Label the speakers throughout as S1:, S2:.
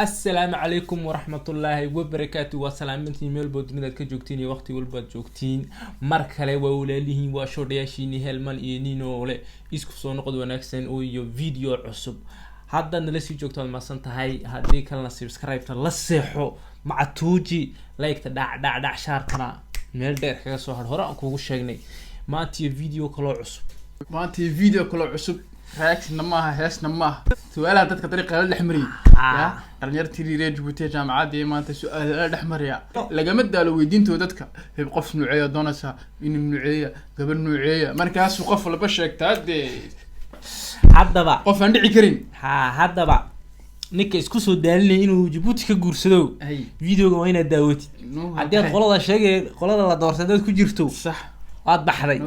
S1: السلام عليكم ورحمة الله وبركاته وسلامتي ميل بودنيدا كجوجتين وقتي والبا جوجتين markale waa walaalihiin waa shoodhayaashiini helman iyo ninoole isku soo noqod wanaagsan oo iyo video cusub hadda nala sii joogtaan maasan tahay hadii kalena subscribe la seexo macatuuji like ta dhac shaarkana meel dheer kaga soo har hore aan kugu sheegnay maanta video kale cusub reaction maaha heesna maaha su'aalaha dadka dariiqa la dhaxmariyo ya dhalinyartii reer Djibouti jaamacad ee maanta su'aal la dhaxmariya lagama daalo weydiinto dadka hib qof nuuceeyo doonaysa in nuuceeyo gabar nuuceeyo markaas qof walba sheegtaa haddaba qof aan dhici karin haddaba ninka isku soo daalinay inuu Djibouti ka guursado videoga waa inaad daawatid hadii qolada sheegay qolada la doorsaday ku jirto sax waad baxday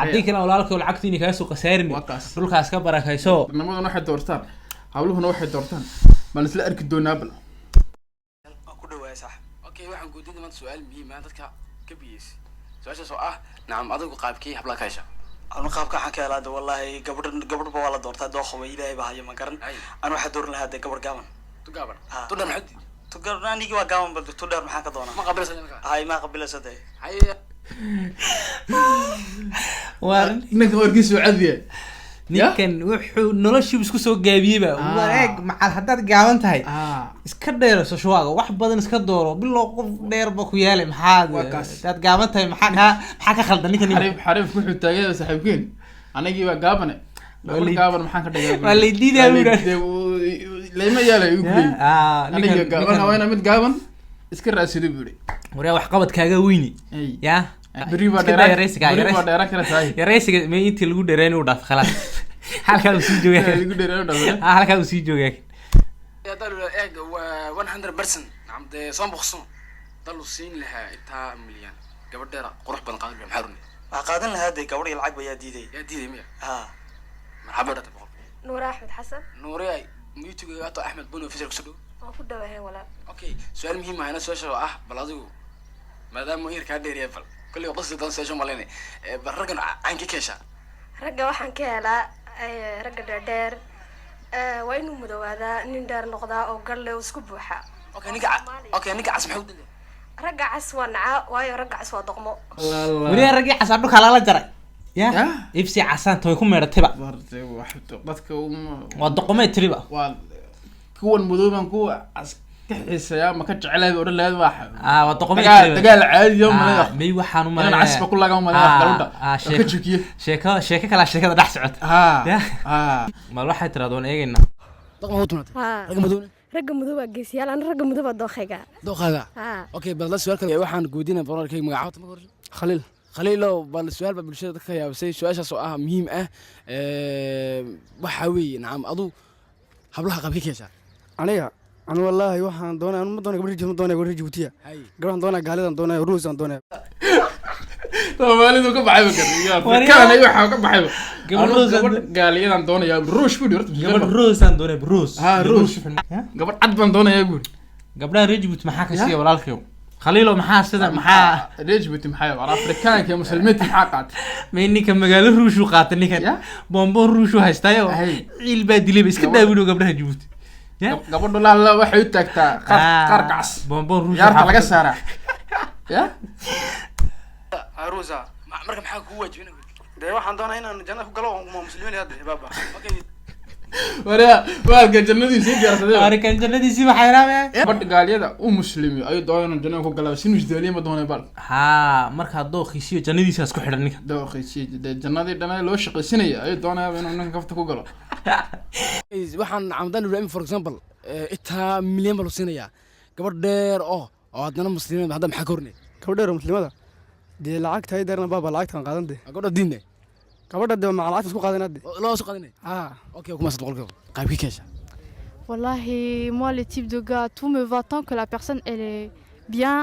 S1: hadii kale walaalka lacagtiina ka soo qasaarin dhulkaas ka barakayso nimaduna waxay doortaan hawluhuna waxay doortaan bal isla arki doonaa bal
S2: ku dhawaay sax okay waxaan guudinay maanta su'aal muhiim ah dadka ka biyis su'aashaas oo ah naam adigu qaabkii habla ka hesha
S3: أنا قابك حكي على هذا والله قبل بوالله دورت هذا خوي إلهي بهاي مكان أنا واحد دور لهذا قبل قامن
S2: تقابل تقدر محد
S3: تقدر أنا نيجي وقامن بدو تقدر محاك دونا
S2: ما قبل سنة
S3: هاي ما قبل سنة
S2: هاي
S1: وارنك
S4: ورقيس وعذية
S1: ninkan wuxuu noloshii isku soo gaabiyay wareeg maxal hadaad gaaban tahay iska dheeraso shawaaga wax badan iska dooro bilo qof dheerba ku yeelay maxaad gaaban tahay maxaa ka khaldan ninkan
S4: xariif wuxuu taagay saaxiibkeen anagii waa gaabane gaaban maxaan ka dhigay
S1: wali diiday
S4: leema yaalay ugu leey aniga gaaban waa mid gaaban iska raasido buuri
S1: wareeg wax qabad kaaga weyni ya
S4: bariba dheera kala tahay
S1: yareysiga ma intii lagu dheereen u dhaaf khalaas halka uu sii joogay
S4: lagu dheereen u dhaaf
S1: halka uu sii joogay
S2: يا دلو ايج 100% نعم ده 100% دلو سين لها تا مليون قبل ديرا قروح بن قادر محرني
S3: قادن لهذا قبل يلعب يا ديدي
S2: يا ديدي مية
S3: ها
S2: مرحبا ده تبغى
S5: نور احمد حسن
S2: نوري ميوتيوب اto احمد بنو فيسر كسدو
S5: oo ku dhawahay walaal
S2: اوكي سؤال مهم هنا سؤال شو بل adigu maadaama uu ka dheer yahay كل يوم قصة دون سيشن ماليني برجع عنك كيشة
S5: رجع waxaan ka helaa ragga dheer waa inuu mudawada nin dheer noqda oo galle isku buuxa
S2: اوكي نيجا عاصم حود
S5: ragga cas waa naca waayo ragga cas waa doqmo
S1: wariya ragga cas dhulka la jaray ya ifsi casan toy ku meeratayba
S4: dadka
S1: waa doqomay tiriba
S4: waa kuwan mudooban kuwa كحسيا ما كنت على ولا لا واحد
S1: وطقمي
S4: دقال عادي يوم ما
S1: مي waxaan u
S4: malay casba ku laga malay
S1: sheeko kala sheekada dhax socod mal waxay tiraadon eegayna
S2: daqmo hutuna
S5: ragga mudo waa geesiyaal aan ragga mudo waa
S2: dooqaga okay bal su'aal kale waxaan guudinaa barnaamijka magacaawta ma hor khaliil bal su'aal ba bulshada dadka yaabsay su'aashaas oo ah muhiim ah waxa weey naam adu hablaha qabki keesha
S6: أنا والله واحد دونا أنا ما دونا قبل جبوتية قبل دونا قالوا دونا روز دونا
S4: طبعا والده كم بحبك كان أي واحد كم بحبه قبل روز قال دونا يا بروش فيديو
S1: قبل روز دونا بروز
S4: روز قبل عدبان دونا يقول
S1: قبل رجبت محاك السيا ولا الخيو خليله محا سدا محا
S4: رجبت محا ورا أفريقيا كي مسلمتي محاقات
S1: ما إني كم قالوا روشو قاتني كان بومبو روشو هاستايو عيل بديلي بس كده يقولوا قبل رجبت
S4: gabadhu la waxay u taagtaa qaar gaas
S1: bombon ruush
S4: yaarta laga saara ya
S2: arusa marka maxaa ku waajibina
S3: ده واحد دونا هنا جنة قالوا مسلمين هذا بابا
S2: okay
S4: waa jannadiisa gaarsaday
S1: arkan jannadiisa waxay raabay
S4: bad gaaliyada u muslimi ay doonaan jannada ku galaa sinu isdeeliye ma doonay bal
S1: marka dooqiisiyo jannadiisa isku xidhan ninka
S4: dooqiisiyo jannadii dhanay loo shaqaysanay ay doonayaan inuu ninka kafta ku galo
S2: waxaan camdan ibrahim for example inta milyan bal siinaya gabadh dheer oo hadana muslimiin hadda maxaa kornay
S6: gabadh dheer muslimada dee lacagta ay deerna baba lacagtan qaadande
S2: gabadh diinne
S6: gabadha dee ma lacagta isku qaadanade
S2: loo soo qaadanay okay kuma sadqol qaybki keesha
S7: wallahi moi le type de gars tout me va tant que la personne elle est bien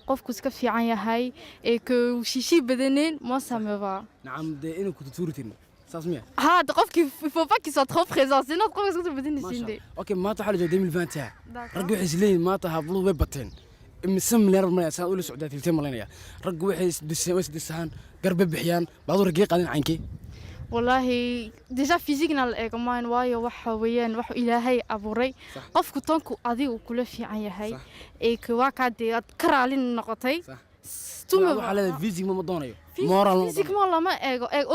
S7: qofku iska fiican yahay et que shishi badanen moi ça me va
S2: naam de inuu ku tuuritin ساسمية
S7: de qofki il faut pas qu'il soit trop présent sinon comment est-ce que tu peux décider
S2: OK ما تحل 2020 رجع حسلين ما تهبلوا وبتين مسم لير ما سان اول سعودات تلتين ملينيا رجع وحي دسان قرب بحيان بعض رجع قادين عنكي
S7: والله déjà physique نال إيجمان وايو وحويان وح إلهي أبوري قف كتونكو أذي وكل في عيهاي إيك واقعد كرالين نقطي
S2: tout على physique ما دونيو moral
S7: physiquement là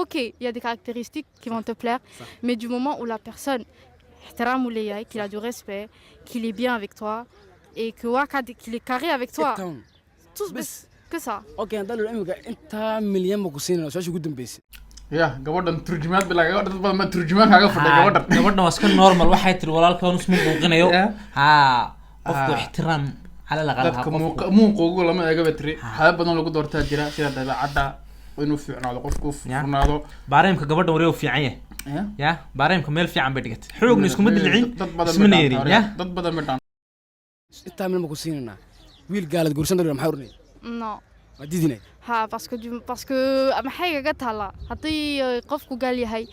S7: ok il y a des caractéristiques qui vont te plaire mais du moment où la personne احترام ولياي qu'il a du respect qu'il est bien avec toi et que واقعد qu'il est carré avec toi tous بس que ça
S2: ok هذا العمق أنت مليون مقصين شو شو قدام بيس
S1: يا قبضن ترجمات بلا قبضن ما ترجمان حاجة فدا
S8: قبضن واسكن نورمال واحد ترى ولا كانوا اسمه بوقنا ها قفوا احترام على الأقل
S1: dadka muuqoogu lama eega batri xaalad badan lagu doortaa jira sida dabeecadda inuu fiicnaado qofku furnaado
S8: bareemka gabadha wareey fiican yahay ya bareemka meel fiican bay dhigtay xoogna isku mid dhicin isma neeri ya
S1: dad badan ma dhaan
S2: inta min ma ku siinana wiil gaalad guursan doona maxaa ornay
S7: non
S2: wadidina
S7: ha parce que ama xayga ga taala hadii qofku gaal yahay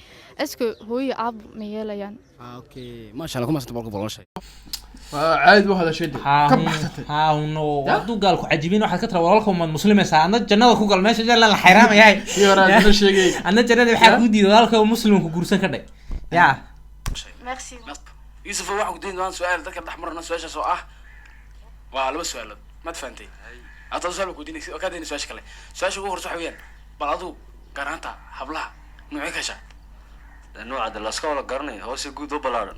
S7: est-ce que hooyo aab ma yeelayaan
S2: okay ma sha Allah kuma santo balku baloshay
S1: عادي وهذا شيء كبحتي
S8: ها ونو ودو قال كو عجبين waxaad ka tara walaalka muslim ee saana jannada ku gal meesha jannada la xiraam yahay
S1: yaraad sheegay
S8: anna jannada waxa ku diiday walaalka muslim ku guursan ka dhay ya
S5: merci
S2: يوسف waxa ku diin su'aal dadka dhaxmarna su'aasha soo ah waa laba su'aal ma fahantay aad su'aal ku diin ka diin su'aasha kale su'aasha ugu horeysa waxa weeyaan bal adu garanta hablaha nuuci ka shaa
S9: nooca la iska wala garanay hoos guud oo balaaran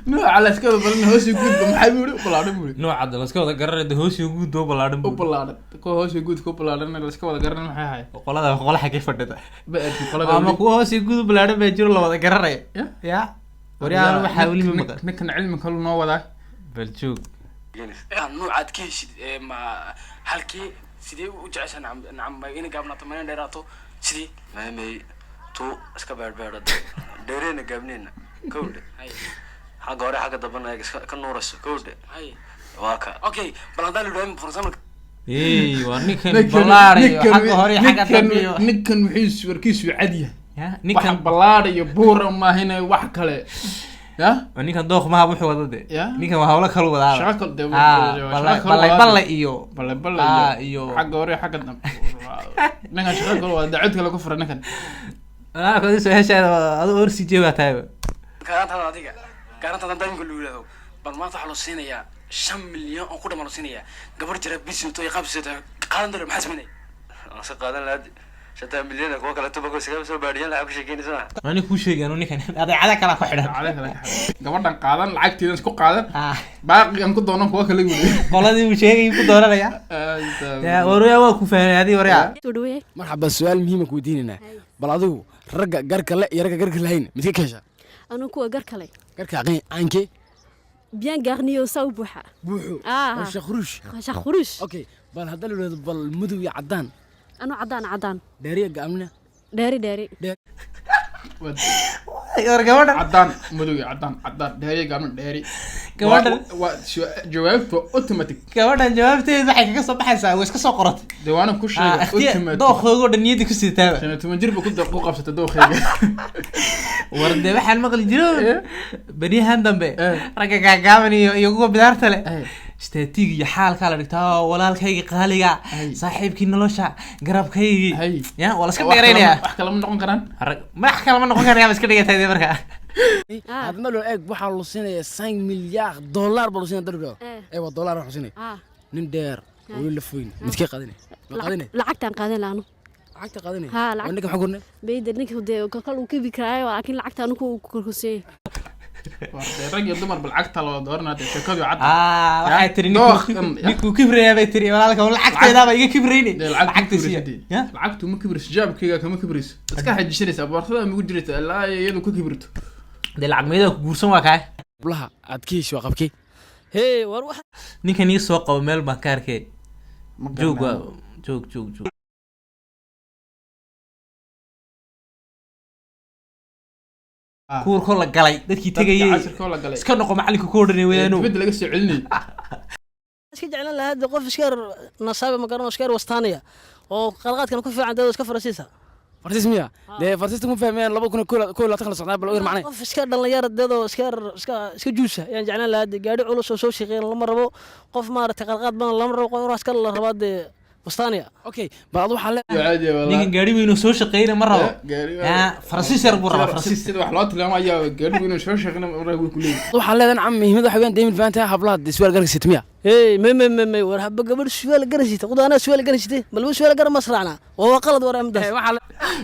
S1: نوع على سكوت بلنا هوس يقود بمحبي بلادن بقول
S8: نوع عاد لا سكوت قرر هوس يقود دو بلادن
S1: بلادن كو هوس يقود كو بلادن لا سكوت قرر ما هي
S8: qolada qolaha xagee fadhida
S1: بأدي قلبي
S8: ama ku hoos يقود بلادن bay jiro la wada garay ya wariyaha waxa wali ma maqan
S1: ninkan cilmi kale noo wada
S8: bal joog
S2: nuucaad ka heshid ma halkii sidee u jeceshan nacam in gaabnato ma dheeraato sidii
S9: maamay tu iska beerbeerad dheereen gaabneena kowde xagga hore xagga dambana ka nuurayso kowde waaka
S2: okay bal hadaan leeyahay for example
S8: waa ninkan balaariyo xagga hore xagga dambiyo
S1: ninkan wuxuu warkiisu cadiya
S8: ya
S1: ninkan balaariyo buura ma hina wax kale ya
S8: ninkan dooq ma wuxuu wadade ninkan waa hawlo kale wadaa
S1: shaqal de
S8: balay iyo
S1: iyo xagga hore xagga dambe ninkan shaqal wada dacad kale ku furan ninkan
S8: ka soo heshaada adu orsi jeeba taay
S2: garantada daimka loo yiraahdo bal maanta waxa loo siinayaa 5 milyan oo ku dhamaan loo siinayaa gabar jira bisinto ay qabsatay qaadan daro maxaa sameeyay
S9: aan qaadan laad 6 milyan oo kala tuba ko soo baadiyaan lacag ku sheegaynaysaa
S8: ani ku sheegan ninkan adeecada kala ku xidhan
S1: gabadhan qaadan lacagteeda isku qaadan baaqi aan ku doonan kuwa kale wili
S8: qoladii uu sheegay ku dooranaya ya wariya waa ku fahmay wariya
S2: marxaba su'aal muhiim ah ku diinina bal adigu ragga garka la iyo ragga garka lahayn mid ka hesha
S10: أنا كوا قركلي
S2: قركلي عنكي
S10: bien garni وصاو بوحة
S2: شخروش
S10: شخروش
S2: أوكي بل هذا اللي بل مدو يعدان
S10: أنا عدان
S2: داري قامنا
S10: داري
S1: عدان مدوي عدان داري قامنا داري جوابته اوتوماتيك
S8: gabadhan jawaabteedu waxay kaga soo baxaysaa way iska soo qoratay
S1: diiwaana ku sheegay
S8: automatic dookhooga dhaniyada ku sitaa
S1: shan tuman jirba ku qabsatay dookhayga
S8: warde waxaan maqli jiro bariyahan dambe ragga gaagaaban iyo kuwa bidaarta leh istaatiig iyo xaalka la dhigtaa walaalkayga qaaliga saaxiibkii nolosha garabkaygi ya wala iska dheereynaya
S1: wax kale ma noqon karaan
S8: wax kale ma noqon karaan iska dhigaytay markaa
S2: hadma loo eeg waxa loo siinayaa 5 milyan dollar bal loo siinayaa darbaa waa dollar wax siinay nin dheer oo la foyn midkii qadinay
S10: lacagtan qaadan laano
S2: lacagta qadinay
S10: ha lacagta
S2: maxaa gurnay
S10: beeyda ninka kal uu kibi karaayo laakiin lacagta anu ku korkusay
S1: rag iyo dumar balcagta loo doornaad shakadu cad
S8: waxay tiri ninku kibraya bay tiri walaalka lacagteeda ba iga kibrayni
S1: lacagtu ma kibris jaabkayga kama kibris iska xajishanaysa boortada ma ugu jirta ilaa iyadu ku kibirto
S8: de lacag meeda ku guursan waa kaay
S2: blaha aad kiish waa qabkay
S8: war wax ninkan ii soo qabo meel baan ka arkay joog kuurko la galay dadkii tagayay iska noqo macallinka ku odhanay weeyaan
S1: dibad laga soo celinay
S11: iska jeclan lahayd qof iskar nasaabe ma garano iskar wastaanaya oo qalqaadkan ku fiican dad iska farasiisa
S2: farsiismiya de farsiista ku fahmeen 2000 kala socdaa bal macnaa
S11: qof iska dhalinyaro dad iska juusa yaan jeclan lahayd gaari culus oo soo shaqeyn lama rabo qof maartay qalqaad baan lama rabo qof iska la rabaa de wastaaniya
S2: okay baad waxa le
S1: عادي والله
S8: ninkan gaari weyn oo soo shaqeynaya ma rabo faransiis yar buu rabaa faransiis
S1: sida wax loo tilmaamayo gaari weyn oo soo shaqeynaya ma rabo ku leeyahay
S2: waxa leedan am muhiimad waxa weeyaan deemil faanta hablaha su'aal garagsid miya
S11: ما ورحب قبل شوال قرشيت خذ انا شوال قرشيت بل شوال قرم مسرعنا وهو قلد ورا مدة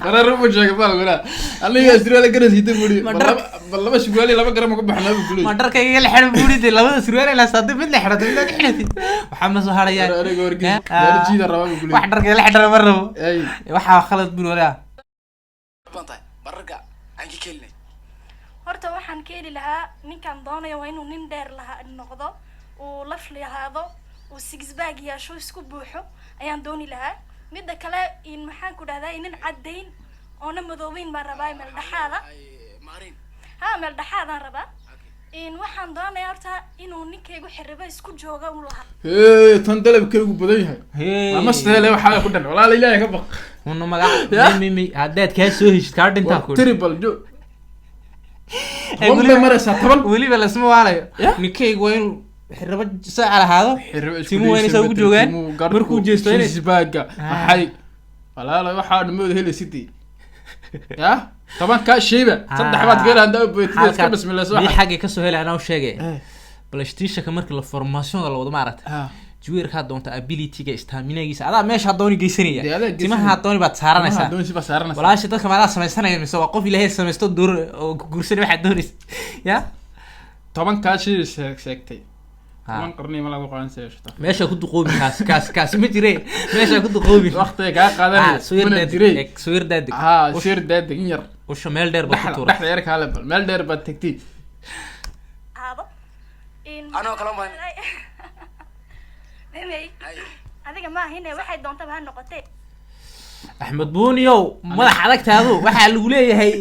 S1: انا ربو شاك بالغلا الله يسري لك قرشيت بودي والله ما شوالي لما قرم كبخنا بقولي
S8: ما درك اي لحن بودي دي لبا سروال لا صاد مid la xirato mid xirati waxa ma soo harayaan
S1: aniga wargay gaarjiida rabaa baqulay
S8: wax darka la xidhana ma rabo waxa khalad bil wala
S2: bantay barraga aan ki keenay
S5: horta waxaan keeni lahaa ninkan doonayo waa inuu nin dheer lahaa noqdo uu laf lahaado uu six bag yeesho isku buuxo ayaan dooni lahaa midda kale in maxaan ku dhahdaa nin caddayn oona madoobeyn baan rabaa meel dhaxaada meel dhaxaadaan rabaa in waxaan doonayaa horta inuu ninkaygu xiribo isku jooga uu lahaa
S1: tan dalabkaygu badan yahay ama steele waxa ku dhan walaal ilaahay ka baq
S8: unu magac mimi haddaad ka soo heshid ka dhinta ku
S1: triple jo waliba marasa taban
S8: waliba la isma waalayo ninkaygu waa inuu xiraba saaca lahaado timu wayna soo ku joogaan markuu jeesto inay
S1: isbaaga maxay walaal waxa dhimada helaysidii ya taban ka sheeba saddex baad geelaan daa beetida iska bismillah soo
S8: xaqi ka soo helay anaa u sheegay PlayStation marka la formation la wada maarata juweerka doonta ability-ga stamina-giisa adaa meesha dooni geysanaya timaha dooni baad saaranaysaa walaashi dadka ma samaysanaya mise waa qof ilaahay samaysto door oo guursan waxa doonis ya
S1: taban ka sheegtay man qarni ma lagu qaadan sayshta
S8: meesha ku duqoobi kaas ma jireen meesha ku duqoobi
S1: waqtiga ka qaadanay
S8: sawir daad
S1: sawir daad yar
S8: oo shameel dheer ba ku tuuray
S1: dhaxda yar kale bal meel dheer baad tagtay
S2: anoo kala maan
S5: adiga ma ahin waxay doontaa ha noqotay
S8: Axmed Buuniyow madax adagtaadu waxa lagu leeyahay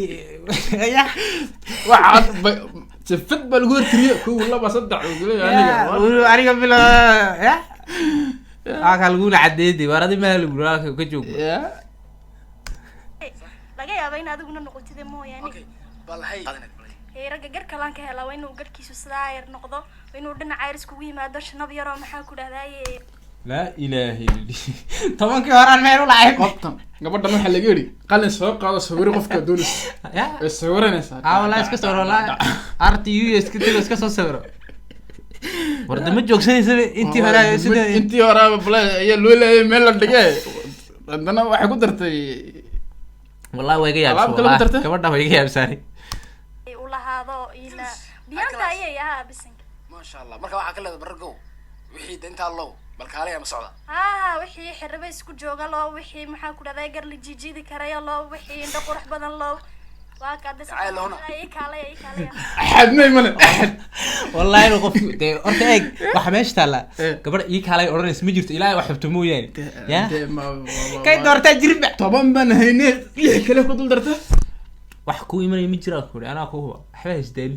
S1: waxa sifad bal goor tiriyo ku laba saddex ugu leeyahay
S8: aniga bila ya aka lagu cadeeyay waradi ma lagu raaka ka joogo
S5: laga yaabaa in adiguna noqotid mooyaan
S2: bal hay
S5: ragga garka laan ka helaa waa inuu garkiisu sidaa yar noqdo waa inuu dhinaca yar iskugu yimaado shanab yar oo maxaa ku dhahdaayee
S8: la ilaaha illa tobankii horaan meel u lacay
S1: qoftan gabadha waxa laga yiri qalin soo qaado sawir qofka doonis ee sawiranaysa
S8: wala iska soo rola RTU iska tigo iska soo sawiro warda ma joogsanaysa intii hore
S1: bal ayaa loo leeyahay meel la dhigay haddana waxa ku dartay
S8: wallahi way ga yaabsay gabadha way ga yaabsay
S5: ulahaado ila biyanta ayay bisanka
S2: ma sha Allah marka waxa kale bargo wixii inta loo balkaalay ama socda
S5: wixii xirba isku jooga loo wixii maxaa ku dhahday gar la jijiidi karayo loo wixii indho qurux badan loo waa ka dhis ay kaalay
S1: xadmay male
S8: wallahi inuu qof horta eeg waxa meesha taala gabadh ii kaalay oranaysa ma jirto ilaahay wax xubto mooyaan ya kay doorta jirba
S1: toban ban haynay ii kale ku dul darta
S8: wax ku imanay ma jira ku ana ku waxba isdeel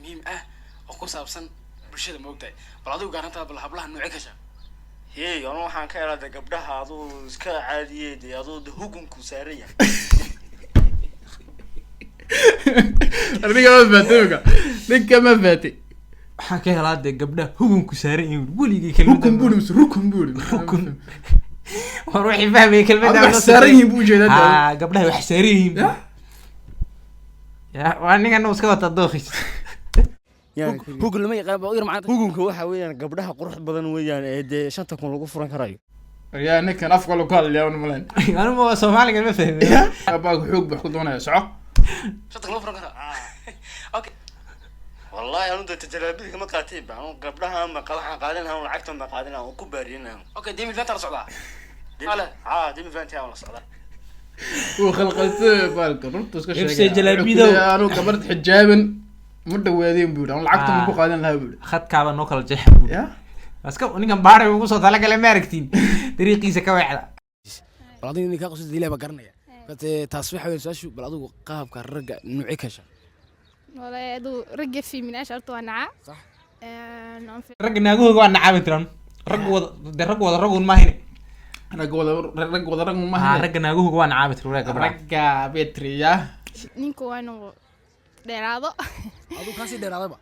S2: muhiim oo ku saabsan bulshada moogtay bal adigu garantaa bal hablaha nooc ka shaa
S9: anu waxaan ka helaa gabdhaha aduu iska caadiyeed aduu hukunku saaran yahay
S1: adiga ma faatay ninka ma faatay
S8: waxaan ka helaa gabdhaha hukunku saaran yihiin weligii kelmadda
S1: rukun buuri
S8: war wixii fahmay kelmadda
S1: wax saaran yihiin buu jeedaa
S8: gabdhaha wax saaran yihiin ya waa ninkan uu iska wata dooqis
S2: hugul ma yaqaan baa macna
S9: hugunka waxa weeyaan gabdhaha qurux badan weeyaan ee 5 kun lagu furan karayo
S1: yaa ninkan afka loo kala leeyahay malan
S8: anu ma Soomaaliga ma fahmay
S1: baa xoog wax ku doonaya soco
S2: 5 kun furan kara okay
S9: wallahi anu dadka jalaabida ma qaateen baa anu gabdhaha ma qaadanahay lacagta ma qaadanahay oo ku baariyanahay
S2: okay dimi fanta la socdaa
S9: hala dimi fanta la socdaa
S1: oo khalqaltay baalka runta iska
S8: sheegay jalaabida
S1: anu gabadh xijaaban muddo weedeen buu aan lacagta ma ku qaadan lahaa buu
S8: khadkaaba noo kala jeex buu aska ninkan baaray ugu soo tala galay ma aragtiin dariiqiisa ka weexda
S2: bal adiga ninka qosay diilay ba garanaya taas waxa weey saashu bal adigu qaabka ragga nuuci ka shaa
S7: wala adu ragga feminaash arto waa naca
S2: صح
S8: ragga naagooga waa nacaabin tiran rag wada ma ahin
S1: rag wada ma ahin
S8: ragga naagooga waa nacaabin tiran
S1: ragga betriya
S7: ninku waa inuu dheeraado
S2: adu kaasi dheeraadaba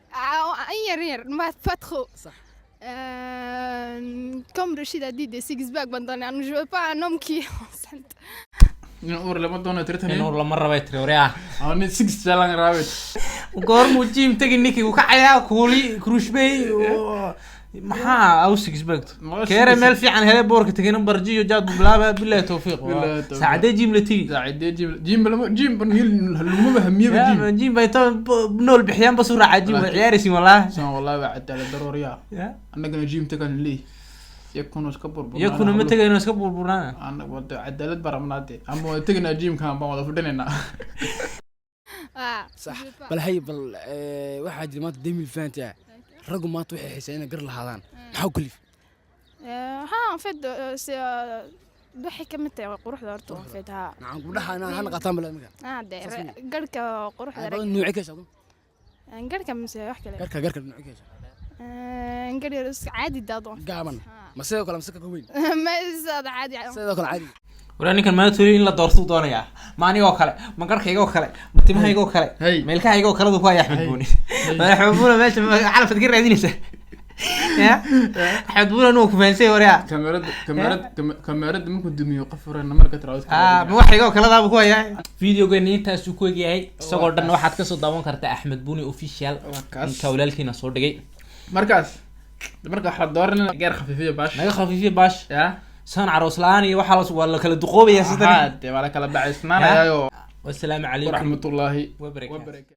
S7: yar ma fatxo Comme Rachid a dit, des six-pack, je veux pas un homme qui est enceinte.
S1: nin uur lama doonayo tirtan
S8: in uur lama rabay tiri waryaa
S1: nin six jalan raabit
S8: goormuu jiim tegi ninkii uu kacayaa kuuli krushbey maxaa aw six bagto keere meel fiican hele boorka tegina barjiyo jaad bilaaba billahi tawfiiq saacadee jiim la tigi
S1: saacadee jiim ban luma hamiyo
S8: jiim bay to nool bixiyaan bas u raaca jiim way ciyaaraysiin wallahi
S1: waa cadaalad daruuriya annagana jiim tagan leey yakunu iska burburna
S8: yakunu ma tagayno iska burburna
S1: annaga wada cadaalad baramnaade ama wada tagayna jiimkan baan wada fadhinayna
S2: صح بل هي بل واحد ما تدمي الفانتا رقم ما توحي حسين قر لهذان محاو كلف
S7: ها فد بحي كمتى قروح دارتو فدها
S2: نعم قولها انا قطام بلا مكان
S7: ده قرك قروح
S2: دارك نوعي كاش اظن
S7: قرك مسي واحكي لك
S2: قرك نوعي كاش
S7: قرك عادي دادون
S2: قامن ما سيدو كلام مسكك وين
S7: ما يزاد عادي
S2: سيدو كلام عادي
S8: waraan kan ma tuli in la doorto doonaya maanigoo kale ma garkaygo kale ma timahaygo kale meelkahaygo kale ku ay Axmed Buuni Axmed Buuni meesha xalaf fadhig raadinaysa ya Axmed Buuni inuu ku faanay waryaa
S1: kamarada markuu dumiyo qafurana marka taraawad
S8: ma waxaygo kale daab ku hayaa videogeena intaas uu ku eegyahay isagoo dhan waxaad ka soo daawan kartaa Axmed Buuni official inta walaalkiina soo dhigay
S1: marka waxa dooranayna gaar khafiifiye baash
S8: naga khafiifiye baash
S1: ya
S8: سان عروس لاني وحلص ولا كلا دقوبي يا سيدي
S1: ولا كلا بعثنا يا
S8: والسلام عليكم
S1: ورحمة الله
S8: وبركاته